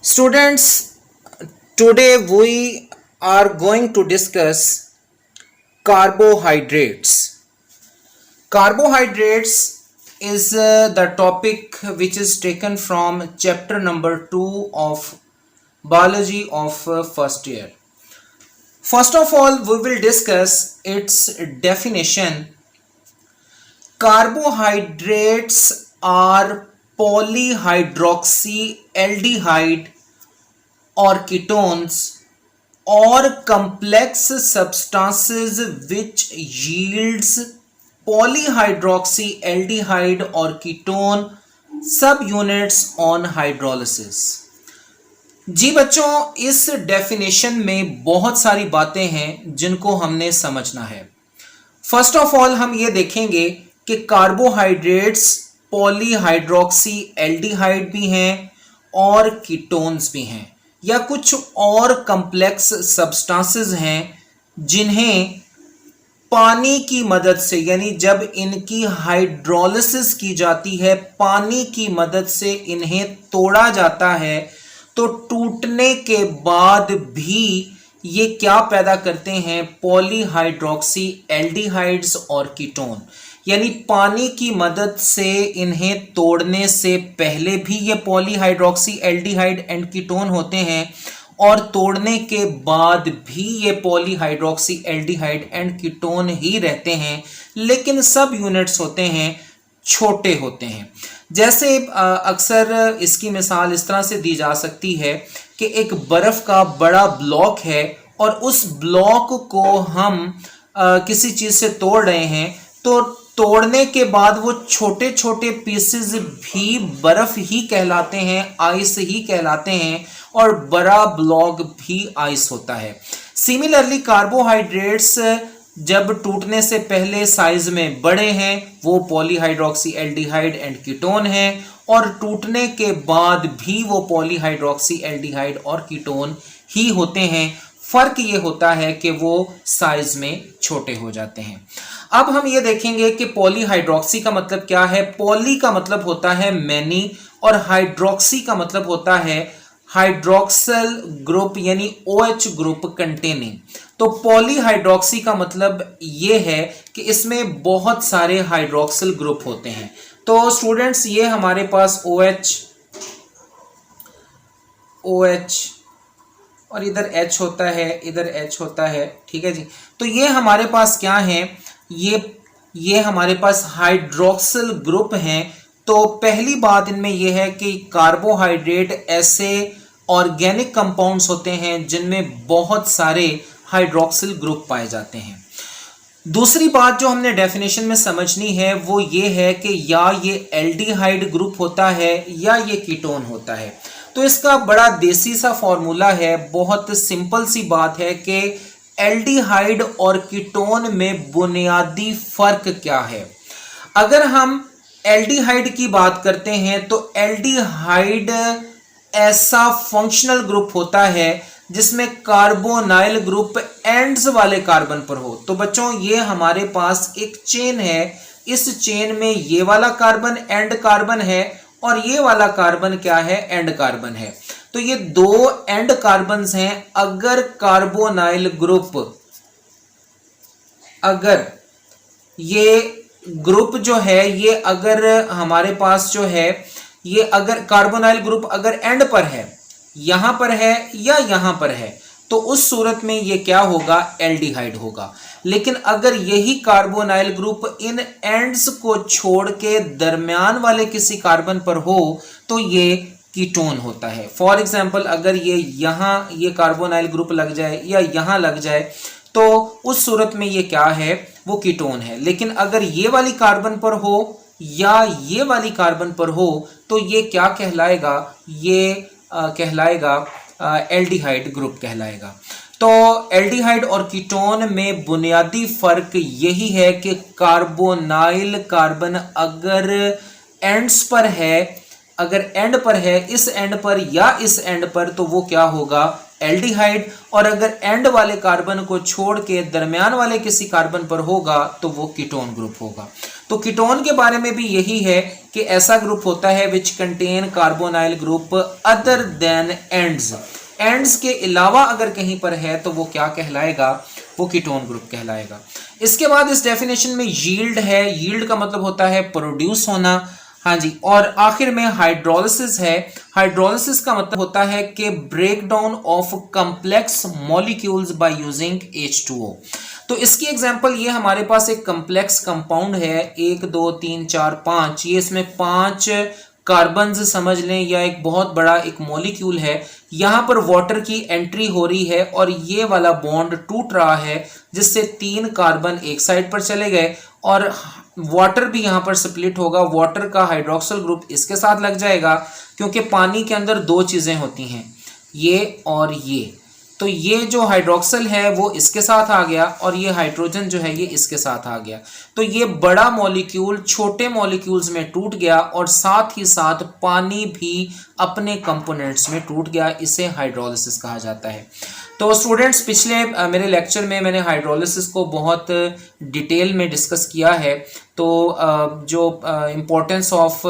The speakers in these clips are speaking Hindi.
Students, today we are going to discuss carbohydrates. Carbohydrates is the topic which is taken from chapter number 2 of biology of first year. First of all, we will discuss its definition. Carbohydrates are polyhydroxyaldehyde or ketones or complex substances which yields polyhydroxyaldehyde or ketone subunits on hydrolysis। जी बच्चों, इस डेफिनेशन में बहुत सारी बातें हैं जिनको हमने समझना है। फर्स्ट ऑफ ऑल हम ये देखेंगे कि कार्बोहाइड्रेट्स पॉलीहाइड्रोक्सी एल्डिहाइड भी हैं और कीटोन्स भी हैं या कुछ और कॉम्प्लेक्स सब्सटेंसेस हैं जिन्हें पानी की मदद से, यानी जब इनकी हाइड्रोलिसिस की जाती है, पानी की मदद से इन्हें तोड़ा जाता है तो टूटने के बाद भी ये क्या पैदा करते हैं? पॉलीहाइड्रोक्सी एल्डिहाइड्स और कीटोन। यानी पानी की मदद से इन्हें तोड़ने से पहले भी ये पॉलीहाइड्रोक्सी एल्डिहाइड एंड कीटोन होते हैं और तोड़ने के बाद भी ये पॉलीहाइड्रोक्सी एल्डिहाइड एंड कीटोन ही रहते हैं, लेकिन सब यूनिट्स होते हैं, छोटे होते हैं। जैसे अक्सर इसकी मिसाल इस तरह से दी जा सकती है कि एक बर्फ का बड़ा ब्लॉक है और उस ब्लॉक को हम किसी चीज से तोड़ रहे हैं, तो तोड़ने के बाद वो छोटे छोटे पीसेस भी बर्फ ही कहलाते हैं, आइस ही कहलाते हैं और बड़ा ब्लॉक भी आइस होता है। सिमिलरली कार्बोहाइड्रेट्स जब टूटने से पहले साइज में बड़े हैं वो पॉलीहाइड्रोक्सी एल्डिहाइड एंड कीटोन हैं और टूटने के बाद भी वो पॉलीहाइड्रोक्सी एल्डिहाइड और कीटोन ही होते हैं। फर्क ये होता है कि वो साइज में छोटे हो जाते हैं। अब हम ये देखेंगे कि पॉलीहाइड्रोक्सी का मतलब क्या है। पॉली का मतलब होता है मैनी और हाइड्रोक्सी का मतलब होता है हाइड्रोक्सिल ग्रुप, यानी OH ग्रुप कंटेनिंग। तो पॉलीहाइड्रोक्सी का मतलब ये है कि इसमें बहुत सारे हाइड्रोक्सिल ग्रुप होते हैं। तो स्टूडेंट्स, ये हमारे पास OH और इधर H होता है, इधर H होता है, ठीक है जी। तो ये हमारे पास क्या है? ये हमारे पास हाइड्रोक्सिल ग्रुप हैं। तो पहली बात इनमें यह है कि कार्बोहाइड्रेट ऐसे ऑर्गेनिक कंपाउंड्स होते हैं जिनमें बहुत सारे हाइड्रोक्सिल ग्रुप पाए जाते हैं। दूसरी बात जो हमने डेफिनेशन में समझनी है वो ये है कि या ये एल्डिहाइड ग्रुप होता है या ये कीटोन होता है। तो इसका बड़ा देसी सा फॉर्मूला है, बहुत सिंपल सी बात है कि एल्डिहाइड और कीटोन में बुनियादी फर्क क्या है। अगर हम एल्डिहाइड की बात करते हैं तो एल्डिहाइड ऐसा फंक्शनल ग्रुप होता है जिसमें कार्बोनाइल ग्रुप एंड्स वाले कार्बन पर हो। तो बच्चों, ये हमारे पास एक चेन है, इस चेन में ये वाला कार्बन एंड कार्बन है और ये वाला कार्बन क्या है? एंड कार्बन है। तो ये दो एंड कार्बन्स हैं। अगर कार्बोनाइल ग्रुप, अगर ये ग्रुप जो है ये अगर हमारे पास जो है ये अगर कार्बोनाइल ग्रुप अगर एंड पर है, यहां पर है या यहां पर है, तो उस सूरत में ये क्या होगा? एल्डिहाइड होगा। लेकिन अगर यही कार्बोनाइल ग्रुप इन एंड्स को छोड़ के दरमियान वाले किसी कार्बन पर हो तो ये कीटोन होता है। फॉर एग्जाम्पल, अगर ये यहां ये कार्बोनाइल ग्रुप लग जाए या यहां लग जाए तो उस सूरत में ये क्या है? वो कीटोन है। लेकिन अगर ये वाली कार्बन पर हो या ये वाली कार्बन पर हो तो ये क्या कहलाएगा? ये कहलाएगा एल्डिहाइड ग्रुप कहलाएगा। तो एल्डिहाइड और कीटोन में बुनियादी फर्क यही है कि कार्बोनाइल कार्बन अगर एंड्स पर है, अगर एंड पर है, इस एंड पर या इस एंड पर, तो वो क्या होगा? एल्डिहाइड, और अगर एंड वाले कार्बन को छोड़ के दरमियान वाले किसी कार्बन पर होगा तो वो कीटोन ग्रुप होगा। तो कीटोन के बारे में भी यही है कि ऐसा ग्रुप होता है which contain carbonyl group other than ends. Ends के अलावा अगर कहीं पर है तो वो क्या कहलाएगा, वो कीटोन ग्रुप कहलाएगा। इसके बाद इस डेफिनेशन में यील्ड है, यील्ड का मतलब होता है प्रोड्यूस होना, हाँ जी, और आखिर में हाइड्रोलिसिस है। हाइड्रोलिसिस का मतलब होता है कि break down of complex molecules by using H2O। तो इसकी एग्जांपल ये हमारे पास एक कंप्लेक्स कंपाउंड है, 1 2 3 4 5, ये इसमें 5 कार्बन्स समझ लें, या एक बहुत बड़ा एक मॉलिक्यूल है। यहाँ पर वाटर की एंट्री हो रही है और ये वाला बॉन्ड टूट रहा है, जिससे 3 कार्बन एक साइड पर चले गए और वाटर भी यहाँ पर स्प्लिट होगा। वाटर का हाइड्रोक्सिल ग्रुप इसके साथ लग जाएगा, क्योंकि पानी के अंदर 2 चीज़ें होती हैं, ये और ये। तो ये जो हाइड्रोक्सिल है वो इसके साथ आ गया और ये हाइड्रोजन जो है ये इसके साथ आ गया। तो ये बड़ा मॉलिक्यूल छोटे मॉलिक्यूल्स में टूट गया और साथ ही साथ पानी भी अपने कंपोनेंट्स में टूट गया। इसे हाइड्रोलिसिस कहा जाता है। तो स्टूडेंट्स, पिछले मेरे लेक्चर में मैंने हाइड्रोलिसिस को बहुत डिटेल में डिस्कस किया है। तो जो इम्पोर्टेंस ऑफ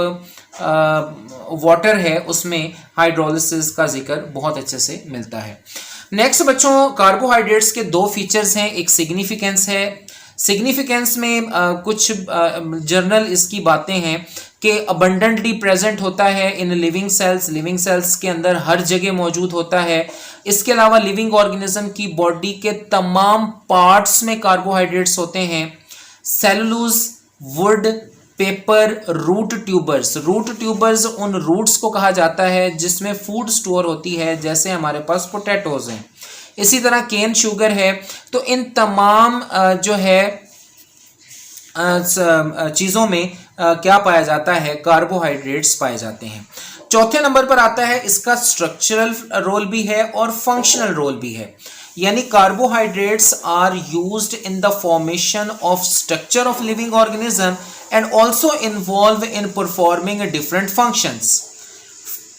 वाटर है उसमें हाइड्रोलिसिस का जिक्र बहुत अच्छे से मिलता है। नेक्स्ट बच्चों, कार्बोहाइड्रेट्स के 2 फीचर्स हैं, एक सिग्निफिकेंस है। सिग्निफिकेंस में कुछ जर्नल इसकी बातें हैं कि अबंडेंटली प्रेजेंट होता है in living cells, living cells के अंदर हर जगह मौजूद होता है। इसके अलावा लिविंग ऑर्गेनिज्म की बॉडी के तमाम पार्ट्स में कार्बोहाइड्रेट्स होते हैं। Cellulose, wood, paper, root tubers. Root tubers उन रूट्स को कहा जाता है जिसमें फूड स्टोर होती है, जैसे हमारे पास पोटैटोज हैं। इसी तरह केन शुगर है। तो इन तमाम जो है चीज़ों में क्या पाया जाता है, कार्बोहाइड्रेट्स पाए जाते हैं। चौथे नंबर पर आता है इसका स्ट्रक्चरल रोल भी है और फंक्शनल रोल भी है, यानी carbohydrates are used in the formation of structure of living organism and also involve in performing different functions.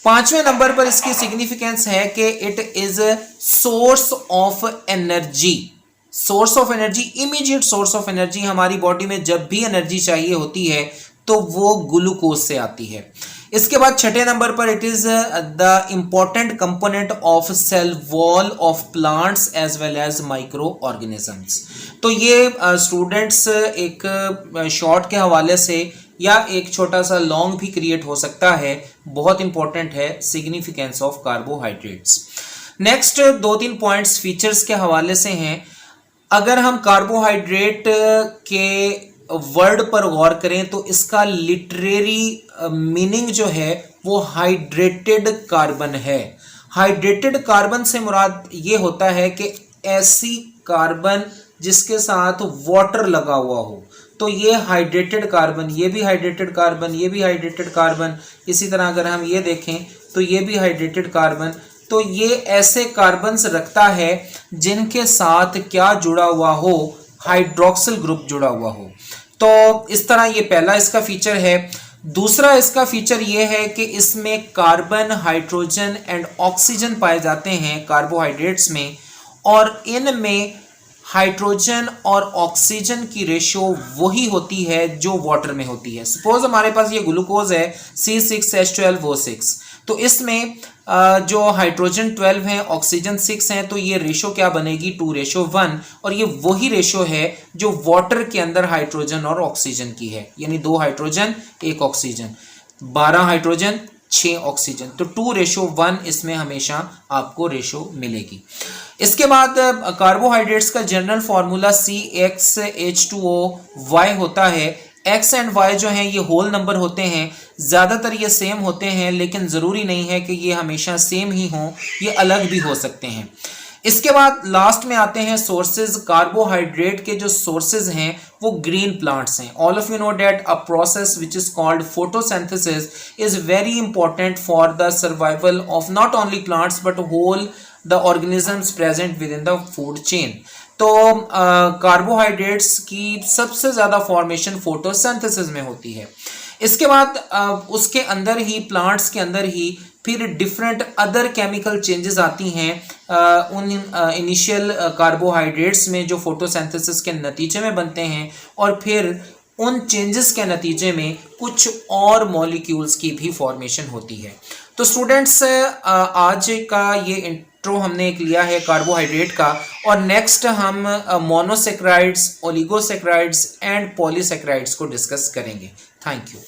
5वें नंबर पर इसकी सिग्निफिकेंस है कि it is source of energy. Source of energy, immediate source of energy. हमारी बॉडी में जब भी एनर्जी चाहिए होती है तो वो ग्लूकोज से आती है। इसके बाद 6ठे नंबर पर it is the important component of cell wall of plants as well as microorganisms. तो ये स्टूडेंट्स एक शॉर्ट के हवाले से या एक छोटा सा लॉन्ग भी क्रिएट हो सकता है, बहुत इंपॉर्टेंट है significance of carbohydrates. Next 2-3 points features के हवाले से हैं। अगर हम कार्बोहाइड्रेट के वर्ड पर गौर करें तो इसका लिटरेरी मीनिंग जो है वो हाइड्रेटेड कार्बन है। हाइड्रेटेड कार्बन से मुराद ये होता है कि ऐसी कार्बन जिसके साथ वाटर लगा हुआ हो, तो ये हाइड्रेटेड कार्बन, ये भी हाइड्रेटेड कार्बन, ये भी हाइड्रेटेड कार्बन। इसी तरह अगर हम ये देखें तो ये भी हाइड्रेटेड कार्बन। तो ये ऐसे कार्बन्स रखता है जिनके साथ क्या जुड़ा हुआ हो, हाइड्रोक्सिल ग्रुप जुड़ा हुआ हो। तो इस तरह ये पहला इसका फीचर है। दूसरा इसका फीचर ये है कि इसमें कार्बन, हाइड्रोजन एंड ऑक्सीजन पाए जाते हैं कार्बोहाइड्रेट्स में, और इनमें हाइड्रोजन और ऑक्सीजन की रेशो वही होती है जो वाटर में होती है। सपोज हमारे पास ये ग्लूकोज है C6H12O6, तो इसमें जो हाइड्रोजन 12 है, ऑक्सीजन 6 है, तो ये रेशो क्या बनेगी 2:1, और ये वही रेशो है जो वाटर के अंदर हाइड्रोजन और ऑक्सीजन की है, यानी 2 हाइड्रोजन 1 ऑक्सीजन, 12 हाइड्रोजन 6 ऑक्सीजन। तो 2:1 इसमें हमेशा आपको रेशो मिलेगी। इसके बाद कार्बोहाइड्रेट्स का जनरल फॉर्मूला CxH2O होता है। एक्स एंड वाई जो हैं ये होल नंबर होते हैं, ज़्यादातर ये सेम होते हैं, लेकिन ज़रूरी नहीं है कि ये हमेशा सेम ही हों, ये अलग भी हो सकते हैं। इसके बाद लास्ट में आते हैं सोर्सेज। कार्बोहाइड्रेट के जो सोर्सेज हैं वो ग्रीन प्लांट्स हैं। All of you know that a process which is called photosynthesis is very important for the survival of not only plants but whole the organisms present within the food chain. तो कार्बोहाइड्रेट्स की सबसे ज़्यादा फॉर्मेशन फोटोसिंथेसिस में होती है। इसके बाद उसके अंदर ही, प्लांट्स के अंदर ही फिर डिफरेंट अदर केमिकल चेंजेस आती हैं उन इनिशियल कार्बोहाइड्रेट्स में जो फोटोसिंथेसिस के नतीजे में बनते हैं, और फिर उन चेंजेस के नतीजे में कुछ और मॉलिक्यूल्स की भी फॉर्मेशन होती है। तो स्टूडेंट्स, आज का ये इंट्रो हमने एक लिया है कार्बोहाइड्रेट का, और नेक्स्ट हम मोनोसेक्राइड्स, ओलिगोसेक्राइड्स एंड पॉलीसेक्राइड्स को डिस्कस करेंगे। Thank you.